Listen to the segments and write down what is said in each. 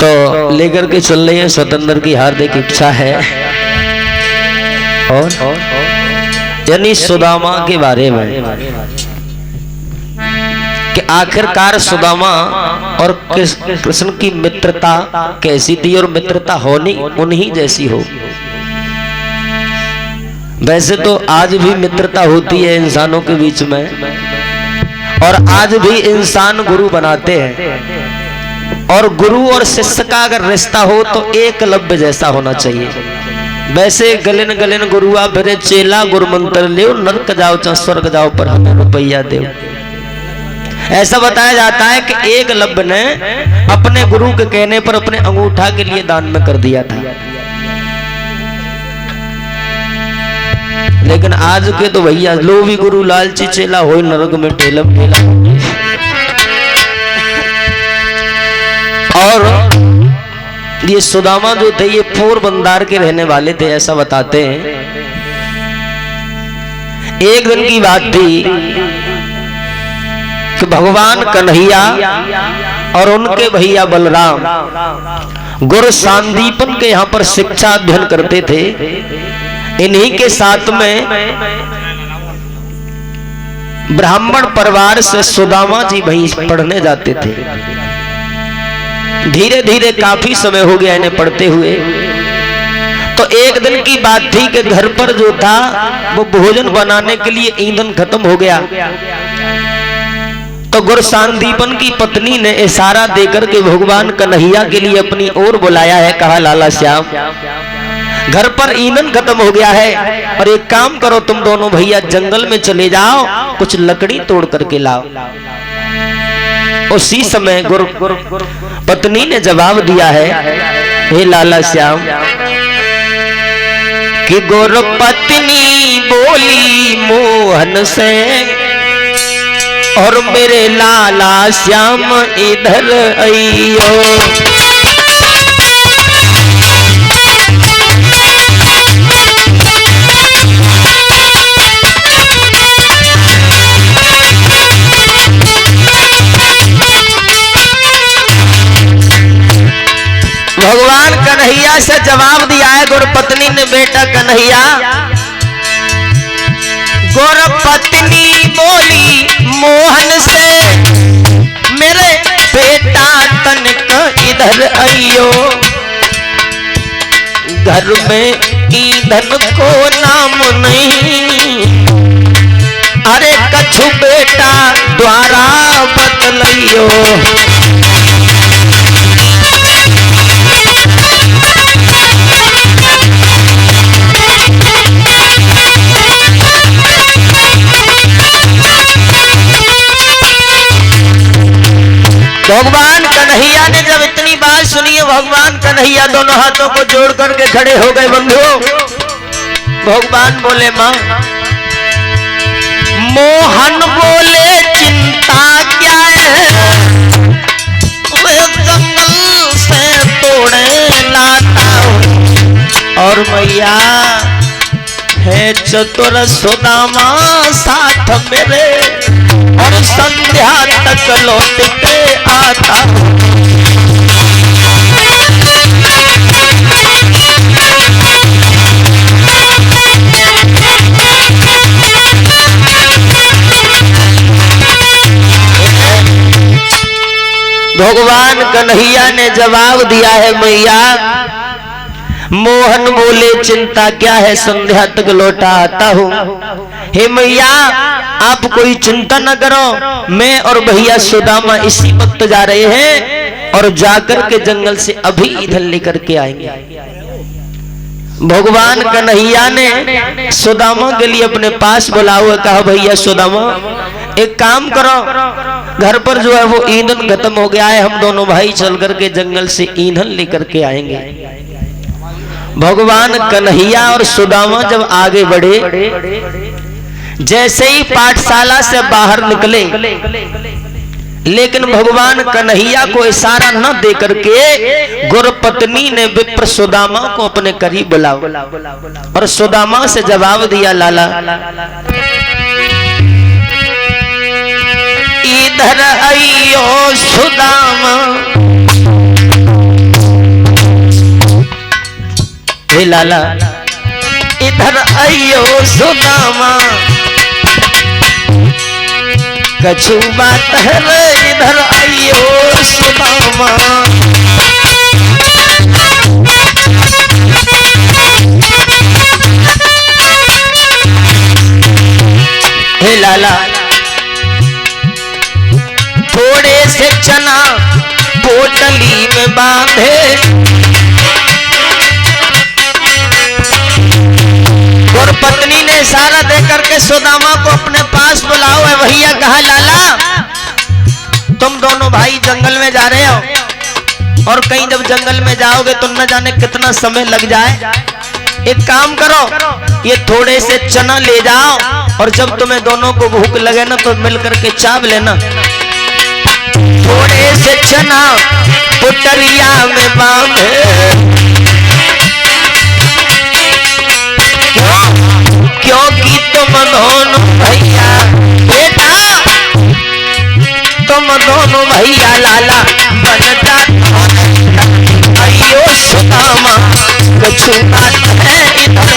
तो लेकर के चल रही है, स्वतंत्र की हार्दिक इच्छा है। और यानी सुदामा के बारे में कि आखिरकार सुदामा और कृष्ण की मित्रता कैसी थी और मित्रता होनी उन्हीं जैसी हो। वैसे तो आज भी मित्रता होती है इंसानों के बीच में, और आज भी इंसान गुरु बनाते हैं, और गुरु और शिष्य का अगर रिश्ता हो तो एकलव्य जैसा होना चाहिए। वैसे गलिन गलिन गुरुआ भरे चेला गुरु मंत्र ले, नरक जाओ चाहे स्वर्ग जाओ पर हमें रुपया दे। ऐसा बताया जाता है कि एकलव्य ने अपने गुरु के कहने पर अपने अंगूठा के लिए दान में कर दिया था। लेकिन आज के तो भैया लोभी गुरु लालची चेला हो नरक में टेलम टेला। और ये सुदामा जो थे ये पोरबंदर के रहने वाले थे, ऐसा बताते हैं। एक दिन की बात थी कि भगवान कन्हैया और उनके भैया बलराम गुरु सांदीपन के यहाँ पर शिक्षा अध्ययन करते थे। इन्हीं के साथ में ब्राह्मण परिवार से सुदामा जी भाई पढ़ने जाते थे। धीरे धीरे काफी समय हो गया इन्हें पढ़ते हुए। तो एक दिन की बात थी कि घर पर जो था वो भोजन बनाने के लिए ईंधन खत्म हो गया। तो गुरु सांदीपन की पत्नी ने इशारा देकर के भगवान कन्हैया के लिए अपनी ओर बुलाया है। कहा, लाला श्याम घर पर ईंधन खत्म हो गया है, और एक काम करो तुम दोनों भैया जंगल में चले जाओ, कुछ लकड़ी तोड़ करके लाओ। उसी समय गुरु पत्नी ने जवाब दिया है, हे लाला श्याम, कि गुरु पत्नी बोली मोहन से, और मेरे लाला श्याम इधर आइयो। भगवान कन्हैया से जवाब दिया है गुरु पत्नी ने, बेटा कन्हैया, गुरु पत्नी बोली मोहन से, मेरे बेटा तनिक इधर आइयो। घर में ईंधन को नाम नहीं, अरे कछु बेटा द्वारा बतलइयो। भगवान कन्हैया ने जब इतनी बात सुनी है, भगवान कन्हैया दोनों हाथों को जोड़ करके खड़े हो गए। बंधुओं, भगवान बोले, मां मोहन बोले चिंता क्या है, वे जंगल से तोड़े लाता हूं, और मैया है चतुर सुदामा साथ मेरे, और संध्या तक लौट के आता हूं। भगवान कन्हैया ने जवाब दिया है, मैया मोहन बोले चिंता क्या है, संध्या तक लौटा आता हूँ। हे मैया आप कोई चिंता न करो, मैं और भैया सुदामा इसी वक्त जा रहे हैं, और जाकर के जंगल से अभी इधर लेकर के आएंगे। भगवान कन्हैया ने सुदामा के लिए अपने पास बुला हुआ, कहा, भैया सुदामा एक काम करो, घर पर जो है वो ईंधन खत्म हो गया है, हम दोनों भाई चल करके जंगल से ईंधन लेकर के आएंगे। भगवान कन्हैया और सुदामा जब आगे बढ़े, जैसे ही पाठशाला से बाहर निकले, लेकिन भगवान कन्हैया को इशारा न दे करके गुरु पत्नी ने विप्र सुदामा को अपने करीब बुलाया, और सुदामा से जवाब दिया, लाला इधर आइयो सुदामा, हे लाला इधर आइयो सुदामा, कछु बात है रे इधर आइयो सुदामा। हे लाला थोड़े से चना पोटली में बांधे, और पत्नी ने इशारा दे करके सुदामा को अपने पास बुलाओ है। भैया कहा लाला तुम दोनों भाई जंगल में जा रहे हो, और कहीं जब जंगल में जाओगे तो न जाने कितना समय लग जाए। एक काम करो ये थोड़े से चना ले जाओ, और जब तुम्हें दोनों को भूख लगे ना तो मिल करके चाव लेना। थोड़े से चना पुटरिया में बांधे, क्योंकि तुम दोनों भैया बेटा, तुम दोनों भैया लाला बन जाओ आइयो सुदामा, कछु बात है इधर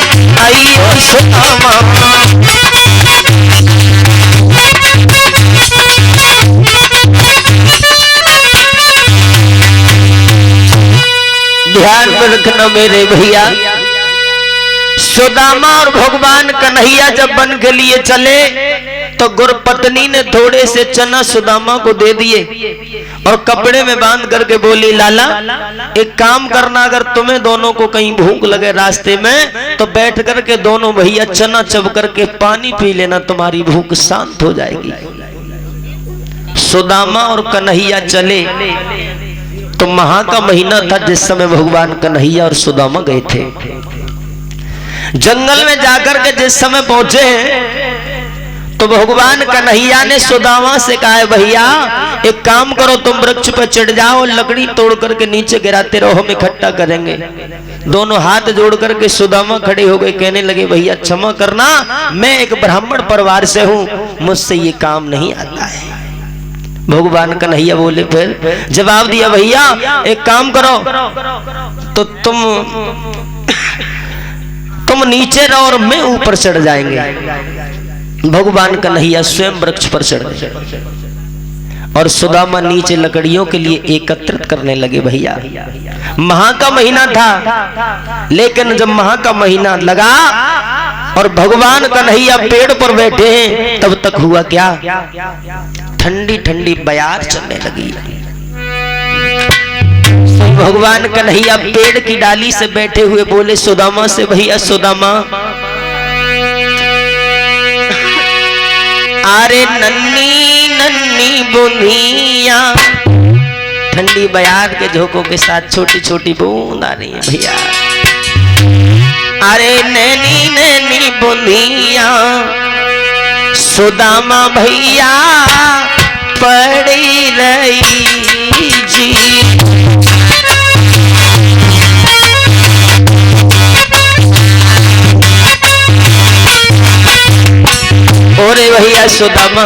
आइयो सुदामा। ध्यान में रखना मेरे भैया, सुदामा और भगवान कन्हैया जब वन के लिए चले तो गुरपत्नी ने थोड़े से चना सुदामा को दे दिए और कपड़े में बांध करके बोली लाला एक काम करना, अगर तुम्हें दोनों को कहीं भूख लगे रास्ते में तो बैठ करके दोनों भैया चना चब करके पानी पी लेना, तुम्हारी भूख शांत हो जाएगी। सुदामा और कन्हैया चले तो महा का महीना था जिस समय भगवान कन्हैया और सुदामा गए थे। जंगल में जाकर के जिस समय पहुंचे तो भगवान कन्हैया ने सुदामा से कहा है भैया एक काम करो, तुम वृक्ष पर चढ़ जाओ, लकड़ी तोड़ करके नीचे गिराते रहो, हम इकट्ठा करेंगे। दोनों हाथ जोड़ करके सुदामा खड़े हो गए, कहने लगे भैया क्षमा करना, मैं एक ब्राह्मण परिवार से हूं, मुझसे ये काम नहीं आता है। भगवान कन्हैया बोले, फिर जवाब दिया भैया एक काम करो तो तुम नीचे रहो और मैं ऊपर चढ़ जाएंगे। भगवान कन्हैया स्वयं वृक्ष पर चढ़ गए और सुदामा नीचे लकड़ियों के लिए एकत्रित करने लगे। भैया महा का महीना था, लेकिन जब महा का महीना लगा और भगवान कन्हैया पेड़ पर बैठे हैं तब तक हुआ क्या, ठंडी ठंडी बयार चलने लगी। भगवान कन्हैया पेड़ की डाली से बैठे हुए बोले सुदामा से, भैया सुदामा अरे नन्नी नन्नी बूंदिया, ठंडी बयार के झोंकों के साथ छोटी छोटी बूंद आ रही है भैया। अरे नैनी नैनी बूंदिया सुदामा भैया पड़ी रही जी। ओरे भैया सुदामा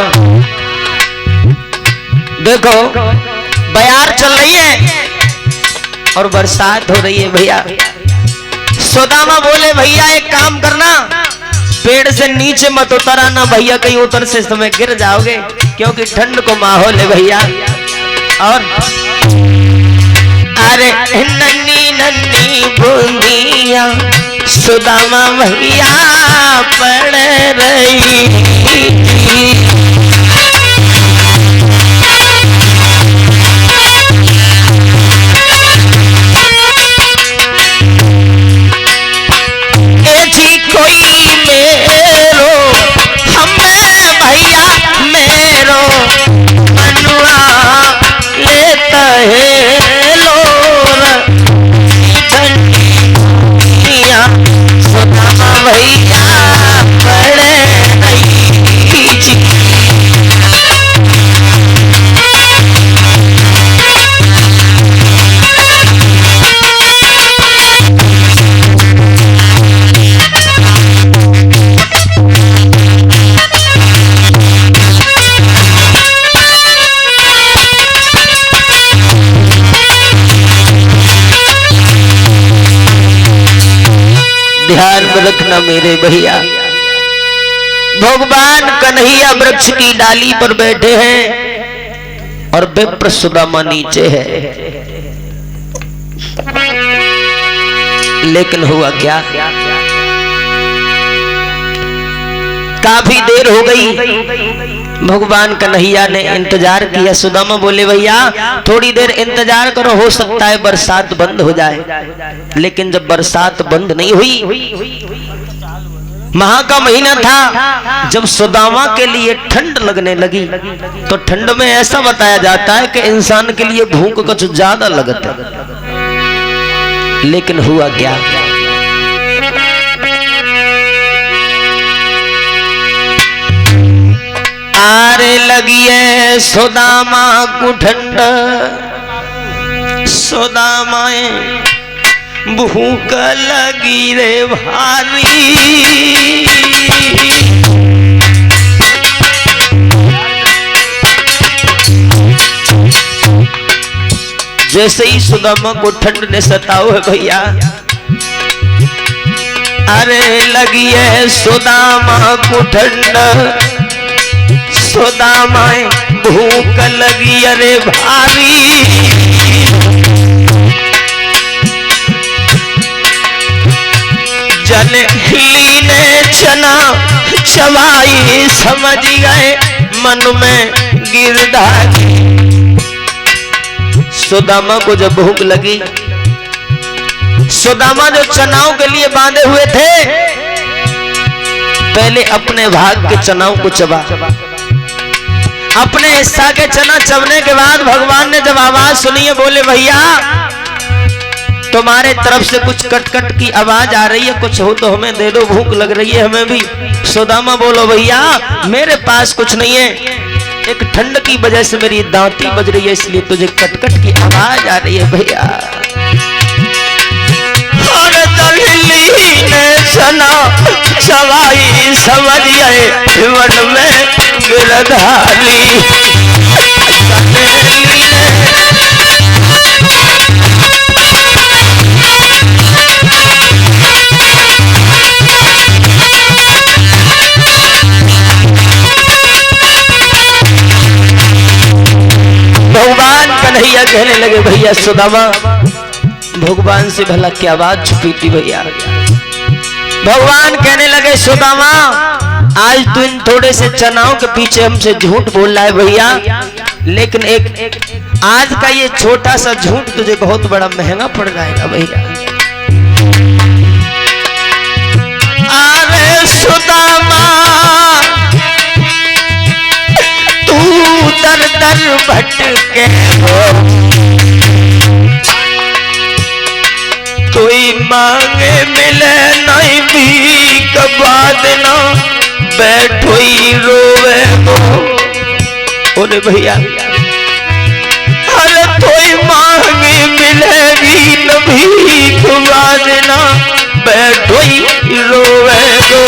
देखो बयार चल रही है और बरसात हो रही है। भैया सुदामा बोले भैया एक काम करना, पेड़ से नीचे मत उतर आना भैया, कहीं उतर से समय गिर जाओगे क्योंकि ठंड को माहौल है भैया। और अरे नन्नी नन्नी बूंदिया सुदामा भैया पड़ रही। कोई मेरो हमें भैया मेरो मनुआ लेता है लोर ठंडिया सुदामा भैया पड़े नहीं जी। ध्यान में रखना मेरे भैया। भगवान कन्हैया वृक्ष की डाली पर बैठे हैं और विप्र सुदामा नीचे है। लेकिन हुआ क्या, काफी देर हो गई। भगवान कन्हैया ने इंतजार किया। सुदामा बोले भैया थोड़ी देर इंतजार करो, हो सकता है बरसात बंद हो जाए। लेकिन जब बरसात बंद नहीं हुई, माह का महीना था, जब सुदामा के लिए ठंड लगने लगी, तो ठंड में ऐसा बताया जाता है कि इंसान के लिए भूख कुछ ज्यादा लगता है। लेकिन हुआ क्या, आरे लगी है सुदामा को ठंड, सुदामाए भूख लगी रे भारी। जैसे ही सुदामा को ठंड ने सताओ है भैया, अरे लगी है सुदामा को ठंड, सुदामाए भूख लगी अरे भारी। जल लीने चना चबाई, समझ गए मन में गिरधारी। सुदामा को जब भूख लगी, सुदामा जो चनाओं के लिए बांधे हुए थे, पहले अपने भाग के चनाओं को चबा। अपने हिस्सा के चना चबने के बाद भगवान ने जब आवाज सुनी है, बोले भैया तुम्हारे तरफ से कुछ कटकट की आवाज आ रही है, कुछ हो तो हमें दे दो, भूख लग रही है हमें भी। सुदामा बोलो भैया मेरे पास कुछ नहीं है, एक ठंड की वजह से मेरी दांती बज रही है, इसलिए तुझे कटकट की आवाज आ रही है भैया। सना सवाई समझ गए मन में गिरधारी। भगवान कन्हैया कहने लगे भैया सुदामा, भगवान से भला क्या बात छुपी थी भैया। भगवान कहने लगे सुदामा आज तू इन थोड़े से चनाओं के पीछे हमसे झूठ बोल रहा है भैया, लेकिन एक आज का ये छोटा सा झूठ तुझे बहुत बड़ा महंगा पड़ जाएगा भैया। अरे सुदामा तू दर दर भटके हो, कोई मांगे मिले नहीं भीख बाद ना बैठो ही रोवे हो। बोले भैया अरे कोई मांगे मिलेगी न भीख बाद ना बैठो ही रोवे हो।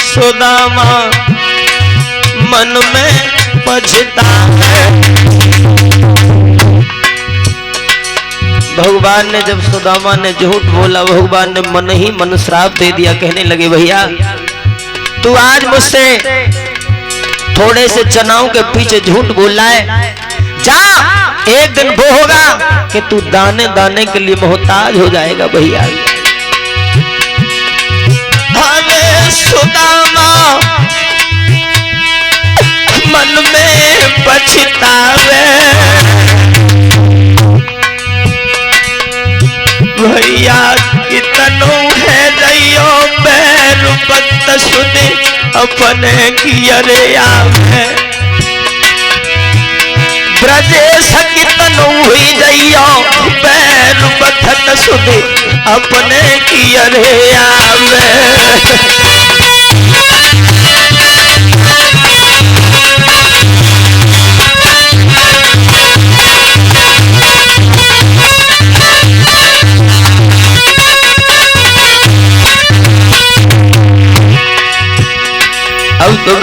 सुदामा मन में पछता है। भगवान ने जब सुदामा ने झूठ बोला, भगवान ने मन ही मन श्राप दे दिया। कहने लगे भैया तू आज मुझसे थोड़े से चनाओं के पीछे झूठ बोल रहा है, जा एक दिन वो होगा कि तू दाने दाने के लिए मोहताज हो जाएगा भैया। सुदामा मन में पछतावे भैया कितनो है दैयो पैर पत सुने अपने कियरे आवे। ब्रजेश कितनो हुई दैयो पैर पत सुने अपने कियरे आवे।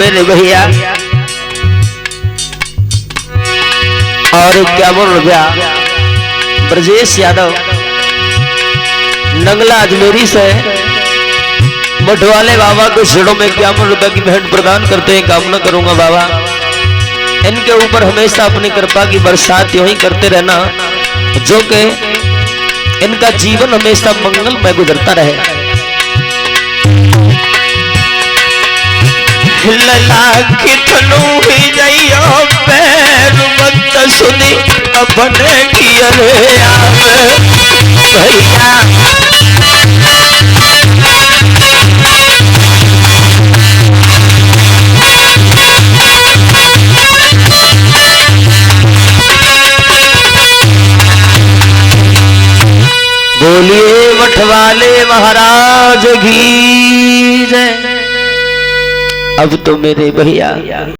मेरे भैया। और क्या बोल गया ब्रजेश यादव नंगला अजमेरी से मठवाले बाबा को शिड़ों में 51 रुपए की भेंट प्रदान करते हैं। कामना करूंगा बाबा इनके ऊपर हमेशा अपनी कृपा की बरसात यूं ही करते रहना, जो कि इनका जीवन हमेशा मंगल में गुजरता रहे। कितनू ही जाइयो पैर मत सुनी अपने की भैया। बोलिए मठवाले महाराज की जय। अब तो मेरे भैया